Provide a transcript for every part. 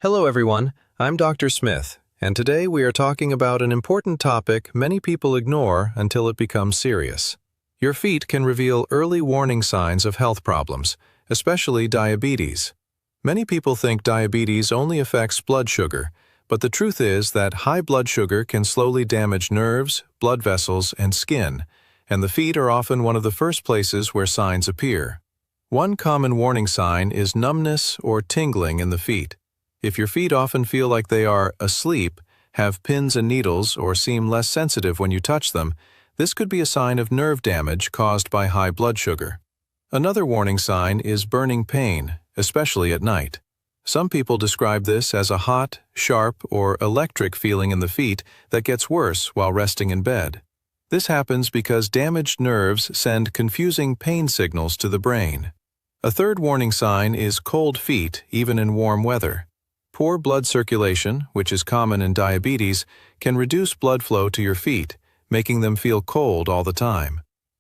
Hello everyone, I'm Dr. Smith, and today we are talking about an important topic many people ignore until it becomes serious. Your feet can reveal early warning signs of health problems, especially diabetes. Many people think diabetes only affects blood sugar, but the truth is that high blood sugar can slowly damage nerves, blood vessels, and skin, and the feet are often one of the first places where signs appear. One common warning sign is numbness or tingling in the feet. If your feet often feel like they are asleep, have pins and needles, or seem less sensitive when you touch them, this could be a sign of nerve damage caused by high blood sugar. Another warning sign is burning pain, especially at night. Some people describe this as a hot, sharp, or electric feeling in the feet that gets worse while resting in bed. This happens because damaged nerves send confusing pain signals to the brain. A third warning sign is cold feet, even in warm weather. Poor blood circulation, which is common in diabetes, can reduce blood flow to your feet, making them feel cold all the time.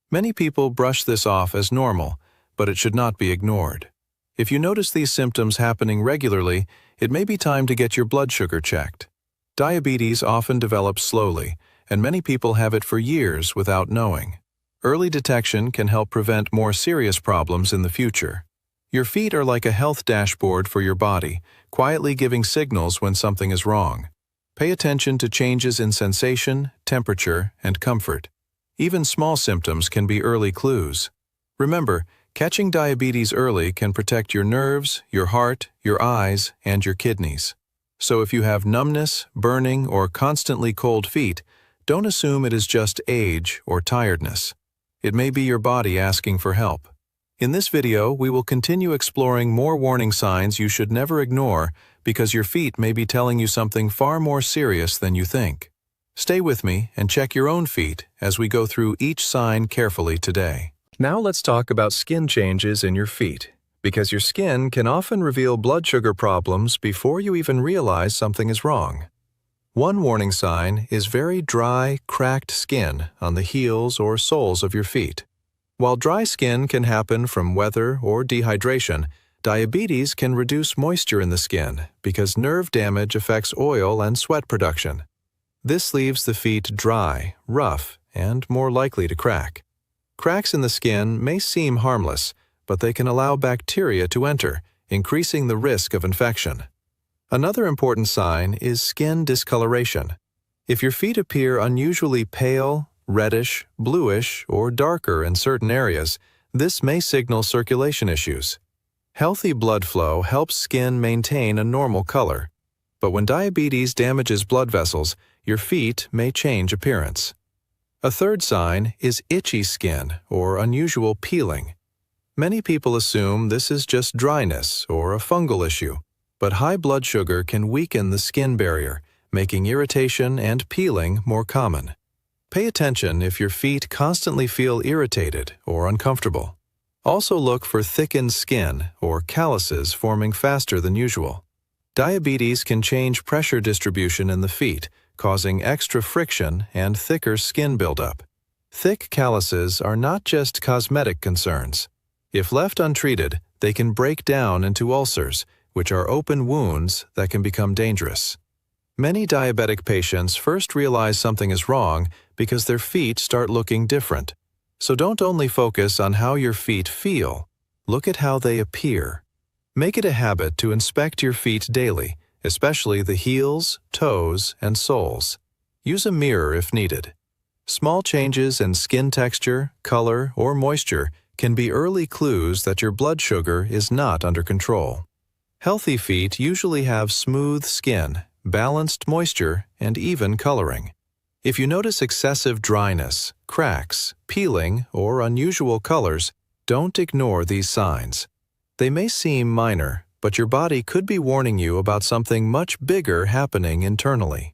Many people brush this off as normal, but it should not be ignored. If you notice these symptoms happening regularly, it may be time to get your blood sugar checked. Diabetes often develops slowly, and many people have it for years without knowing. Early detection can help prevent more serious problems in the future. Your feet are like a health dashboard for your body, quietly giving signals when something is wrong. Pay attention to changes in sensation, temperature, and comfort. Even small symptoms can be early clues. Remember, catching diabetes early can protect your nerves, your heart, your eyes, and your kidneys. So if you have numbness, burning, or constantly cold feet, don't assume it is just age or tiredness. It may be your body asking for help. In this video, we will continue exploring more warning signs you should never ignore because your feet may be telling you something far more serious than you think. Stay with me and check your own feet as we go through each sign carefully today. Now let's talk about skin changes in your feet, because your skin can often reveal blood sugar problems before you even realize something is wrong. One warning sign is very dry, cracked skin on the heels or soles of your feet. While dry skin can happen from weather or dehydration, diabetes can reduce moisture in the skin because nerve damage affects oil and sweat production. This leaves the feet dry, rough, and more likely to crack. Cracks in the skin may seem harmless, but they can allow bacteria to enter, increasing the risk of infection. Another important sign is skin discoloration. If your feet appear unusually pale, reddish, bluish, or darker in certain areas, this may signal circulation issues. Healthy blood flow helps skin maintain a normal color, but when diabetes damages blood vessels, your feet may change appearance. A third sign is itchy skin or unusual peeling. Many people assume this is just dryness or a fungal issue, but high blood sugar can weaken the skin barrier, making irritation and peeling more common. Pay attention if your feet constantly feel irritated or uncomfortable. Also look for thickened skin or calluses forming faster than usual. Diabetes can change pressure distribution in the feet, causing extra friction and thicker skin buildup. Thick calluses are not just cosmetic concerns. If left untreated, they can break down into ulcers, which are open wounds that can become dangerous. Many diabetic patients first realize something is wrong because their feet start looking different. So don't only focus on how your feet feel, look at how they appear. Make it a habit to inspect your feet daily, especially the heels, toes, and soles. Use a mirror if needed. Small changes in skin texture, color, or moisture can be early clues that your blood sugar is not under control. Healthy feet usually have smooth skin, balanced moisture, and even coloring. If you notice excessive dryness, cracks, peeling, or unusual colors, don't ignore these signs. They may seem minor, but your body could be warning you about something much bigger happening internally.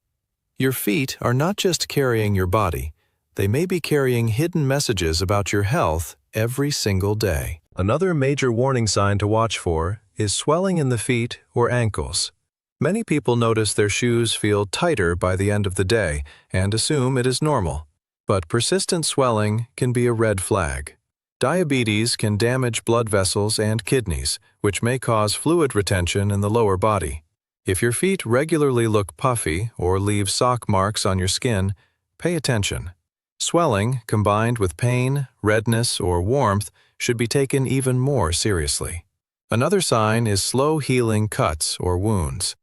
Your feet are not just carrying your body, they may be carrying hidden messages about your health every single day. Another major warning sign to watch for is swelling in the feet or ankles. Many people notice their shoes feel tighter by the end of the day and assume it is normal, but persistent swelling can be a red flag. Diabetes can damage blood vessels and kidneys, which may cause fluid retention in the lower body. If your feet regularly look puffy or leave sock marks on your skin, pay attention. Swelling, combined with pain, redness, or warmth, should be taken even more seriously. Another sign is slow healing cuts or wounds.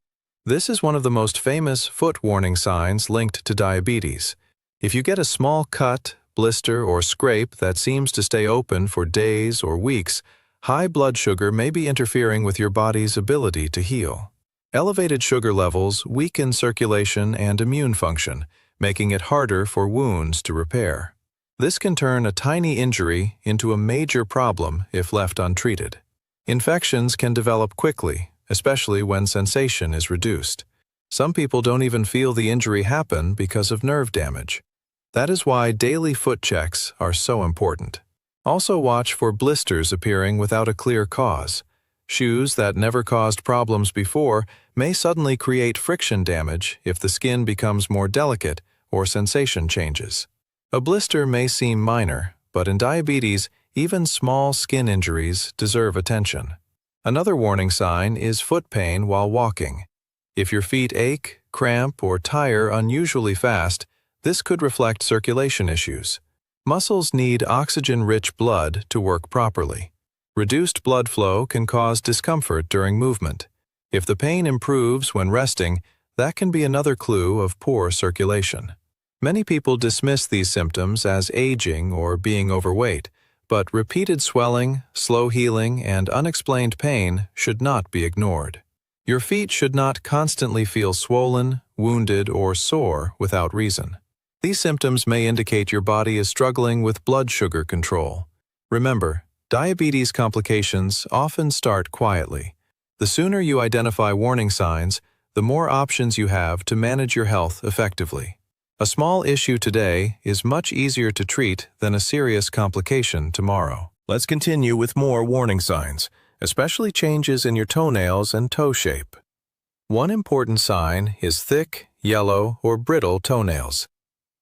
This is one of the most famous foot warning signs linked to diabetes. If you get a small cut, blister, or scrape that seems to stay open for days or weeks, high blood sugar may be interfering with your body's ability to heal. Elevated sugar levels weaken circulation and immune function, making it harder for wounds to repair. This can turn a tiny injury into a major problem if left untreated. Infections can develop quickly, especially when sensation is reduced. Some people don't even feel the injury happen because of nerve damage. That is why daily foot checks are so important. Also watch for blisters appearing without a clear cause. Shoes that never caused problems before may suddenly create friction damage if the skin becomes more delicate or sensation changes. A blister may seem minor, but in diabetes, even small skin injuries deserve attention. Another warning sign is foot pain while walking. If your feet ache, cramp, or tire unusually fast, this could reflect circulation issues. Muscles need oxygen-rich blood to work properly. Reduced blood flow can cause discomfort during movement. If the pain improves when resting, that can be another clue of poor circulation. Many people dismiss these symptoms as aging or being overweight, but repeated swelling, slow healing, and unexplained pain should not be ignored. Your feet should not constantly feel swollen, wounded, or sore without reason. These symptoms may indicate your body is struggling with blood sugar control. Remember, diabetes complications often start quietly. The sooner you identify warning signs, the more options you have to manage your health effectively. A small issue today is much easier to treat than a serious complication tomorrow. Let's continue with more warning signs, especially changes in your toenails and toe shape. One important sign is thick, yellow, or brittle toenails.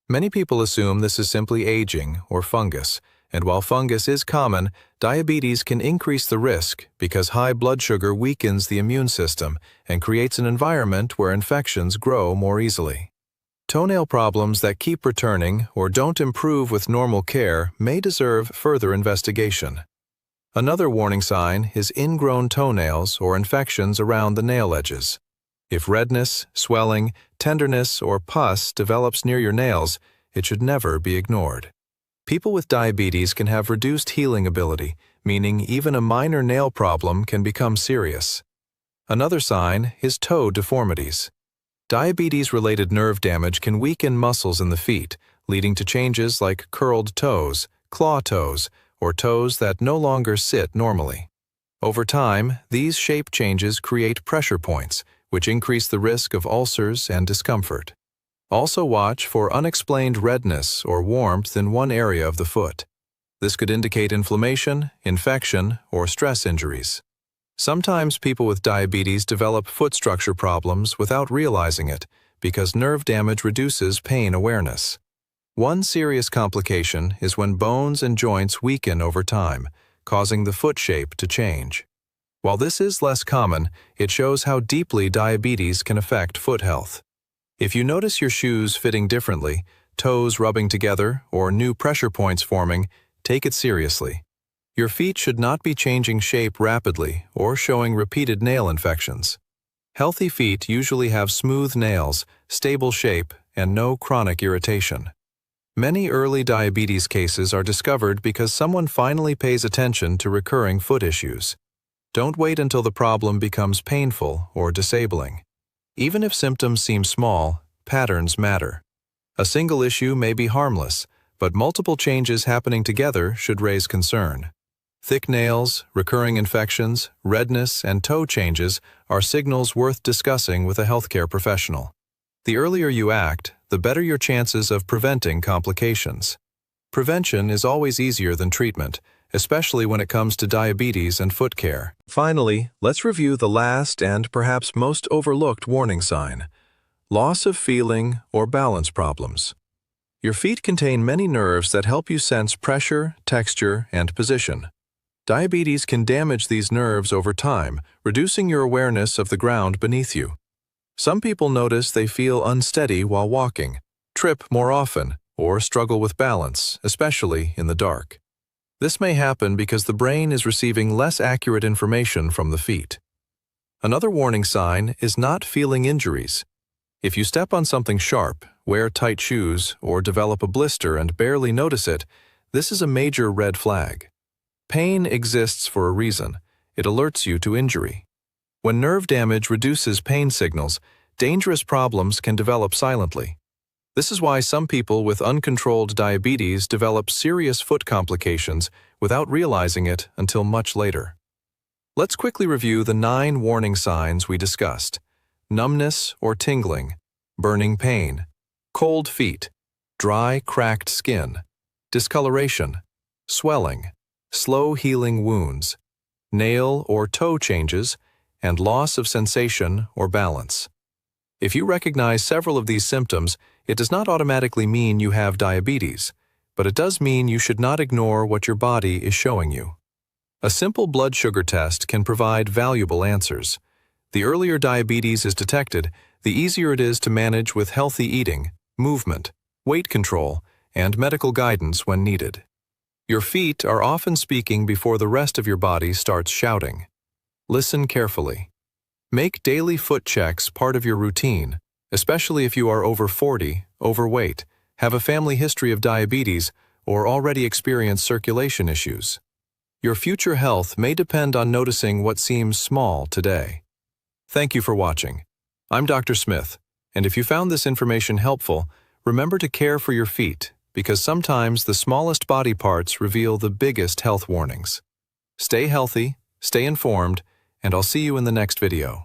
Many people assume this is simply aging or fungus, and while fungus is common, diabetes can increase the risk because high blood sugar weakens the immune system and creates an environment where infections grow more easily. Toenail problems that keep returning or don't improve with normal care may deserve further investigation. Another warning sign is ingrown toenails or infections around the nail edges. If redness, swelling, tenderness, or pus develops near your nails, it should never be ignored. People with diabetes can have reduced healing ability, meaning even a minor nail problem can become serious. Another sign is toe deformities. Diabetes-related nerve damage can weaken muscles in the feet, leading to changes like curled toes, claw toes, or toes that no longer sit normally. Over time, these shape changes create pressure points, which increase the risk of ulcers and discomfort. Also watch for unexplained redness or warmth in one area of the foot. This could indicate inflammation, infection, or stress injuries. Sometimes people with diabetes develop foot structure problems without realizing it because nerve damage reduces pain awareness. One serious complication is when bones and joints weaken over time, causing the foot shape to change. While this is less common, it shows how deeply diabetes can affect foot health. If you notice your shoes fitting differently, toes rubbing together, or new pressure points forming, take it seriously. Your feet should not be changing shape rapidly or showing repeated nail infections. Healthy feet usually have smooth nails, stable shape, and no chronic irritation. Many early diabetes cases are discovered because someone finally pays attention to recurring foot issues. Don't wait until the problem becomes painful or disabling. Even if symptoms seem small, patterns matter. A single issue may be harmless, but multiple changes happening together should raise concern. Thick nails, recurring infections, redness, and toe changes are signals worth discussing with a healthcare professional. The earlier you act, the better your chances of preventing complications. Prevention is always easier than treatment, especially when it comes to diabetes and foot care. Finally, let's review the last and perhaps most overlooked warning sign: loss of feeling or balance problems. Your feet contain many nerves that help you sense pressure, texture, and position. Diabetes can damage these nerves over time, reducing your awareness of the ground beneath you. Some people notice they feel unsteady while walking, trip more often, or struggle with balance, especially in the dark. This may happen because the brain is receiving less accurate information from the feet. Another warning sign is not feeling injuries. If you step on something sharp, wear tight shoes, or develop a blister and barely notice it, this is a major red flag. Pain exists for a reason. It alerts you to injury. When nerve damage reduces pain signals, dangerous problems can develop silently. This is why some people with uncontrolled diabetes develop serious foot complications without realizing it until much later. Let's quickly review the 9 warning signs we discussed: numbness or tingling, burning pain, cold feet, dry, cracked skin, discoloration, swelling, slow healing wounds, nail or toe changes, and loss of sensation or balance. If you recognize several of these symptoms, it does not automatically mean you have diabetes, but it does mean you should not ignore what your body is showing you. A simple blood sugar test can provide valuable answers. The earlier diabetes is detected, the easier it is to manage with healthy eating, movement, weight control, and medical guidance when needed. Your feet are often speaking before the rest of your body starts shouting. Listen carefully. Make daily foot checks part of your routine, especially if you are over 40, overweight, have a family history of diabetes, or already experience circulation issues. Your future health may depend on noticing what seems small today. Thank you for watching. I'm Dr. Smith, and if you found this information helpful, remember to care for your feet, because sometimes the smallest body parts reveal the biggest health warnings. Stay healthy, stay informed, and I'll see you in the next video.